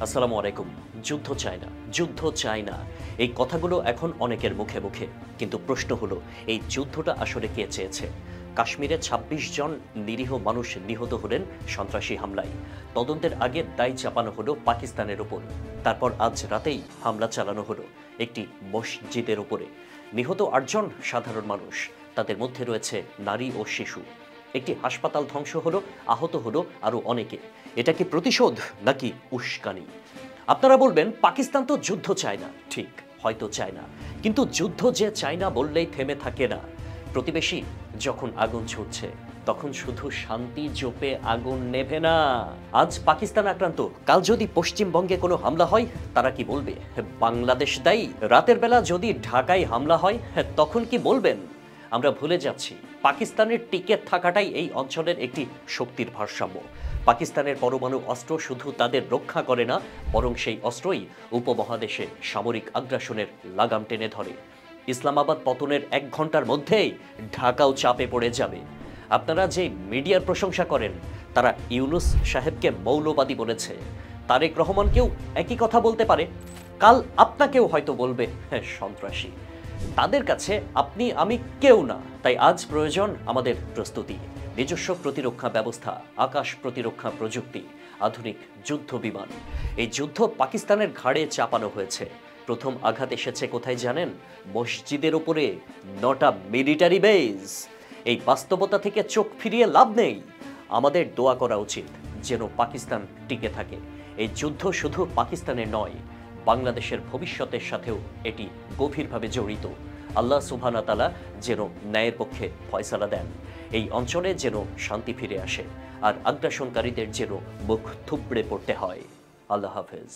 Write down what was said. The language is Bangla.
আসসালামু আলাইকুম। যুদ্ধ চাই না, যুদ্ধ চাই না। এই কথাগুলো এখন অনেকের মুখে মুখে। কিন্তু প্রশ্ন হলো, এই যুদ্ধটা আসলে কে চেয়েছে? কাশ্মীরে ২৬ জন নিরীহ মানুষ নিহত হলেন সন্ত্রাসী হামলায়। তদন্তের আগে দায় চাপানো হলো পাকিস্তানের ওপর। তারপর আজ রাতেই হামলা চালানো হলো একটি মসজিদের ওপরে। নিহত ৮ জন সাধারণ মানুষ, তাদের মধ্যে রয়েছে নারী ও শিশু। একটি হাসপাতাল ধ্বংস হলো, আহত হলো আরও অনেকে। এটা কি প্রতিশোধ নাকি উস্কানি? আপনারা বলবেন পাকিস্তান তো যুদ্ধ চায় না। ঠিক, হয়তো চায় না, কিন্তু যুদ্ধ যে চায় না বললেই থেমে থাকে না। প্রতিবেশী যখন আগুন ছুটছে, তখন শুধু শান্তি জোপে আগুন নেভে না। আজ পাকিস্তান আক্রান্ত, কাল যদি পশ্চিমবঙ্গে কোনো হামলা হয়, তারা কি বলবে বাংলাদেশ দায়ী? রাতের বেলা যদি ঢাকায় হামলা হয়, তখন কি বলবেন আমরা ভুলে যাচ্ছি পাকিস্তানের টিকে থাকাটাই এই অঞ্চলের একটি শক্তির ভারসাম্য? পাকিস্তানের পরমাণু অস্ত্র শুধু তাদের রক্ষা করে না, বরং সেই অস্ত্রই উপমহাদেশে সামরিক আগ্রাসনের লাগাম টেনে ধরে। ইসলামাবাদ পতনের ১ ঘন্টার মধ্যেই ঢাকাও চাপে পড়ে যাবে। আপনারা যে মিডিয়ার প্রশংসা করেন, তারা ইউনুস সাহেবকে মৌলবাদী বলেছে। তারেক রহমানকেও একই কথা বলতে পারে। কাল আপনাকেও হয়তো বলবে সন্ত্রাসী। তাদের কাছে আপনি আমি কেউ না। তাই আজ প্রয়োজন আমাদের প্রস্তুতি, নিজস্ব প্রতিরক্ষা ব্যবস্থা, আকাশ প্রতিরক্ষা প্রযুক্তি, আধুনিক যুদ্ধ বিমান। এই যুদ্ধ পাকিস্তানের ঘাড়ে চাপানো হয়েছে। প্রথম আঘাত এসেছে কোথায় জানেন? মসজিদের উপরে ৯টা মিলিটারি বেস। এই বাস্তবতা থেকে চোখ ফিরিয়ে লাভ নেই। আমাদের দোয়া করা উচিত যেন পাকিস্তান টিকে থাকে। এই যুদ্ধ শুধু পাকিস্তানের নয়, বাংলাদেশের ভবিষ্যতের সাথেও এটি গভীরভাবে জড়িত। আল্লাহ সুবহানাহু ওয়া তাআলা যেন ন্যায়ের পক্ষে ফয়সালা দেন, এই অঞ্চলে যেন শান্তি ফিরে আসে, আর আগ্রাসনকারীদের যেন মুখ থুবড়ে পড়তে হয়। আল্লাহ হাফেজ।